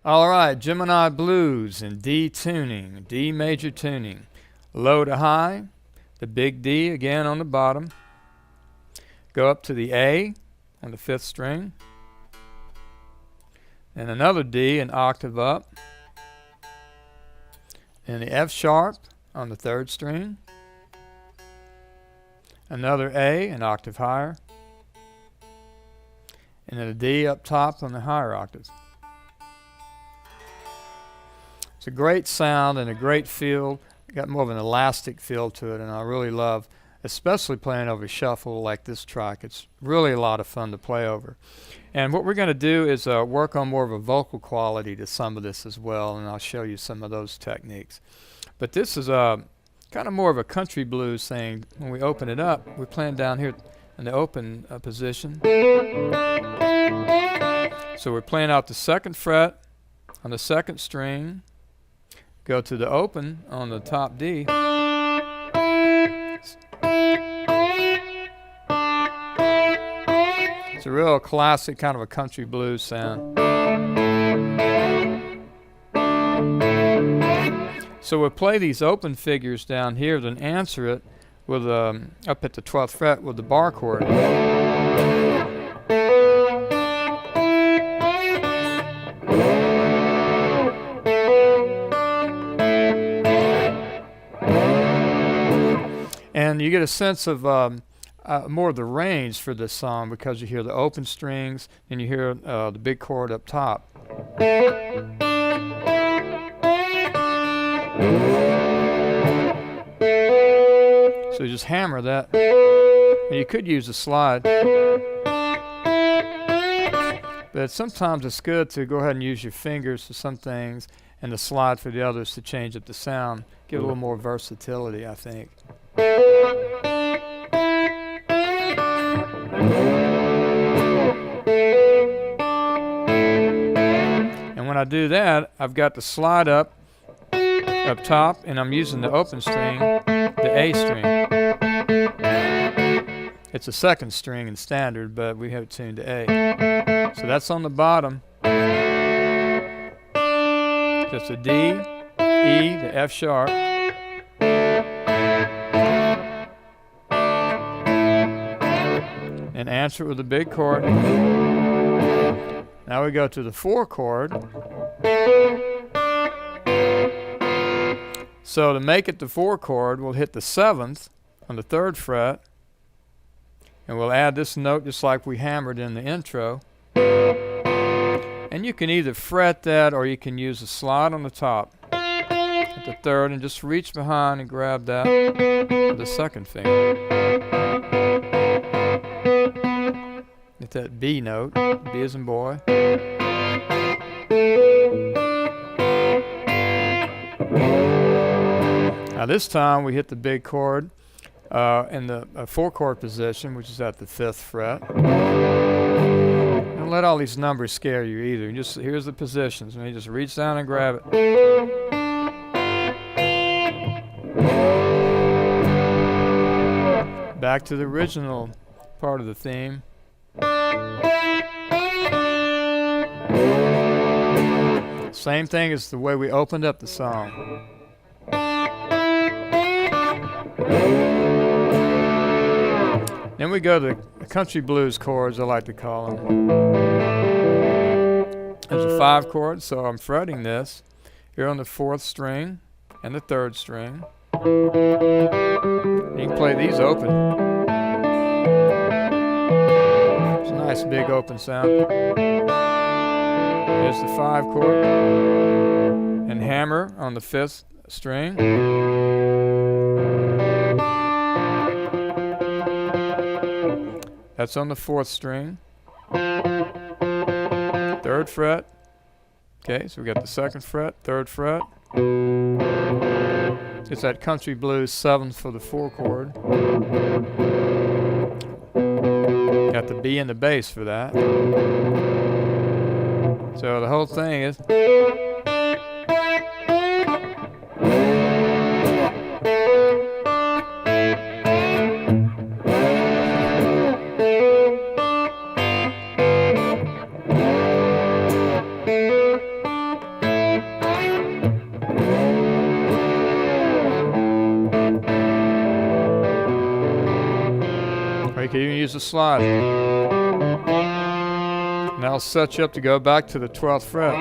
All right, Gemini blues in D tuning, D major tuning. Low to high, the big D again on the bottom. Go up to the A on the 5th string. And another D an octave up. And the F sharp on the 3rd string. Another A an octave higher. And then a D up top on the higher octave. It's a great sound and a great feel. Got more of an elastic feel to it, and I really love, especially playing over shuffle like this track. It's really a lot of fun to play over. And what we're going to do is work on more of a vocal quality to some of this as well, and I'll show you some of those techniques. But this is kind of more of a country blues thing. When we open it up, we're playing down here in the open position. So we're playing out the 2nd fret on the 2nd string. Go to the open on the top D. It's a real classic kind of a country blues sound. So we'll play these open figures down here, then answer it with up at the 12th fret with the bar chord. And you get a sense of more of the range for this song because you hear the open strings and you hear the big chord up top. So you just hammer that. And you could use a slide. But sometimes it's good to go ahead and use your fingers for some things and the slide for the others to change up the sound. Give it a little more versatility, I think. And when I do that, I've got the slide up top, and I'm using the open string, the A string. It's a 2nd string in standard, but we have it tuned to A. So that's on the bottom. Just a D, E, the F sharp. And answer it with a big chord. Now we go to the 4 chord. So to make it the 4 chord, we'll hit the 7th on the 3rd fret. And we'll add this note just like we hammered in the intro. And you can either fret that or you can use a slide on the top at the 3rd and just reach behind and grab that with the 2nd finger. Get that B note, B as in boy. Now this time we hit the big chord in the 4 chord position, which is at the 5th fret. Don't let all these numbers scare you either. Just here's the positions, and you just reach down and grab it. Back to the original part of the theme. Same thing as the way we opened up the song. Then we go to the country blues chords, I like to call them. There's a 5 chord, so I'm fretting this here on the 4th string and the 3rd string. You can play these open. It's a nice big open sound. There's the 5 chord and hammer on the 5th string. That's on the 4th string. 3rd fret. Okay, so we got the 2nd fret, 3rd fret. It's that country blues 7th for the 4 chord. Got the B and the bass for that. So the whole thing is. use the slide. Now I'll set you up to go back to the 12th fret.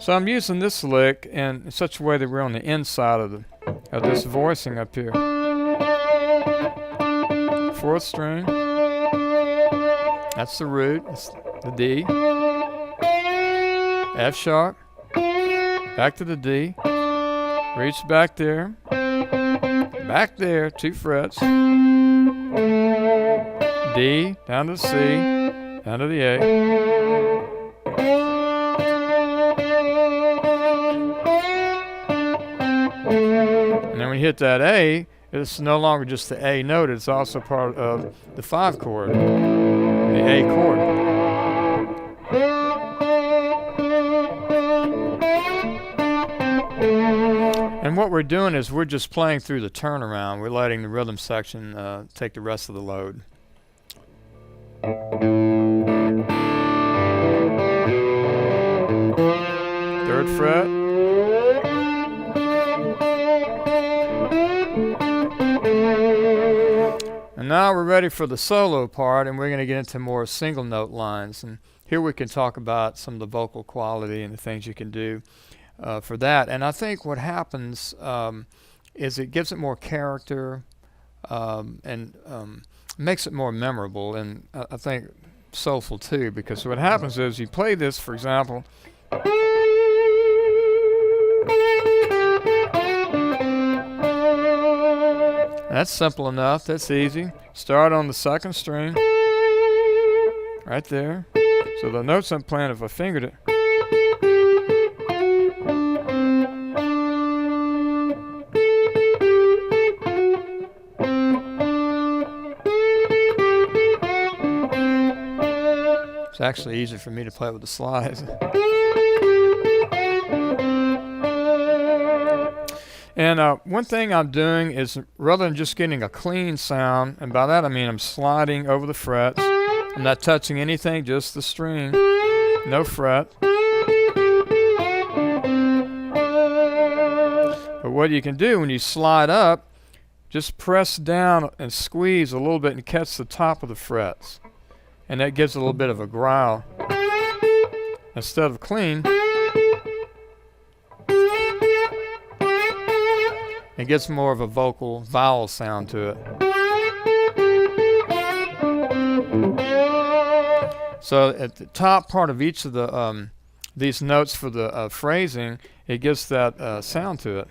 So I'm using this lick in such a way that we're on the inside of this voicing up here. 4th string. That's the root. It's the D. F sharp. Back to the D. Reach back there. Back there, 2 frets. D, down to the C, down to the A. And then when you hit that A, it's no longer just the A note, it's also part of the 5 chord, the A chord. And what we're doing is we're just playing through the turnaround. We're letting the rhythm section take the rest of the load. 3rd fret. And now we're ready for the solo part, and we're going to get into more single note lines. And here we can talk about some of the vocal quality and the things you can do for that. And I think what happens is it gives it more character and makes it more memorable, and I think soulful too, because what happens is you play this, for example, that's simple enough, that's easy. Start on the 2nd string, right there. So the notes I'm playing, if I fingered it, it's actually easier for me to play with the slides. And one thing I'm doing is, rather than just getting a clean sound, and by that I mean I'm sliding over the frets, I'm not touching anything, just the string, no fret. But what you can do when you slide up, just press down and squeeze a little bit and catch the top of the frets. And that gives a little bit of a growl. Instead of clean, it gets more of a vocal vowel sound to it. So at the top part of each of the these notes for the phrasing, it gives that sound to it.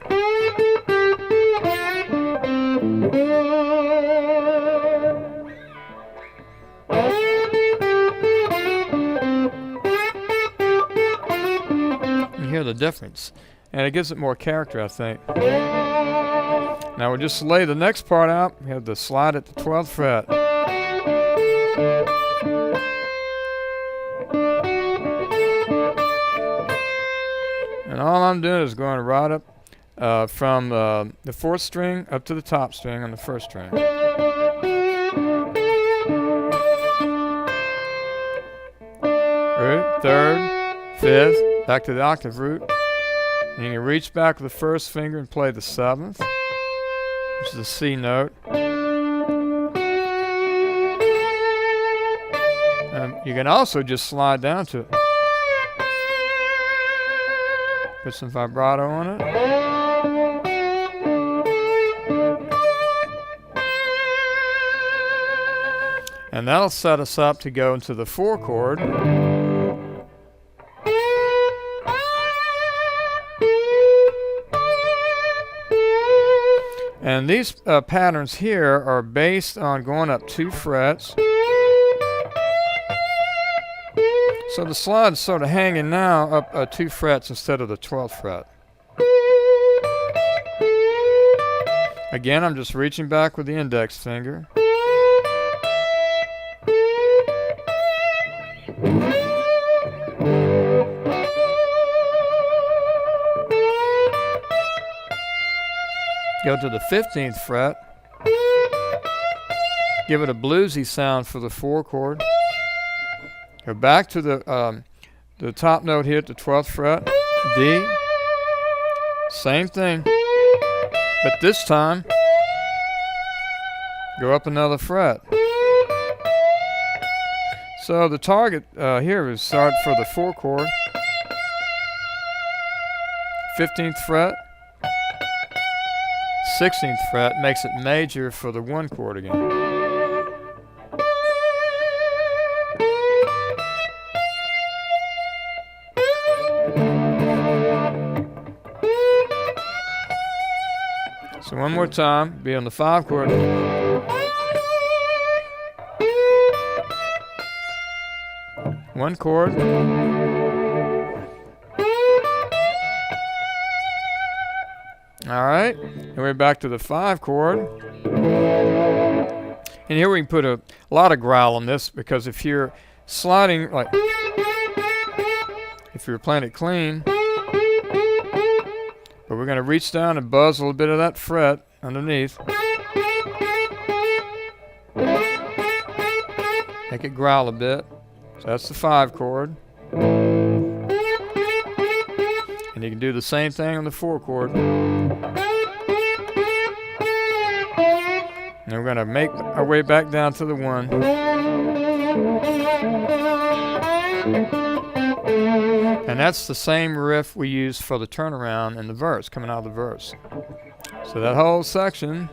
You hear the difference, and it gives it more character, I think. Now we'll just lay the next part out. We have the slide at the 12th fret. And all I'm doing is going right up from the 4th string up to the top string on the 1st string. Root, 3rd, 5th, back to the octave root. And you can reach back with the 1st finger and play the 7th, which is the C note. You can also just slide down to it. Put some vibrato on it. And that'll set us up to go into the 4 chord. And these patterns here are based on going up 2 frets. So the slide's sort of hanging now up 2 frets instead of the 12th fret. Again, I'm just reaching back with the index finger. Go to the 15th fret. Give it a bluesy sound for the 4 chord. Go back to the top note here at the 12th fret, D. Same thing, but this time go up another fret. So the target here is start for the 4 chord, 15th fret, 16th fret, makes it major for the 1 chord again. So one more time, be on the 5 chord. One chord. All right, and we're back to the 5 chord. And here we can put a lot of growl on this, because if you're sliding, like if you're playing it clean, but we're going to reach down and buzz a little bit of that fret underneath. Make it growl a bit. So that's the 5 chord. And you can do the same thing on the 4 chord. And we're going to make our way back down to the 1. And that's the same riff we use for the turnaround in the verse, coming out of the verse. So that whole section.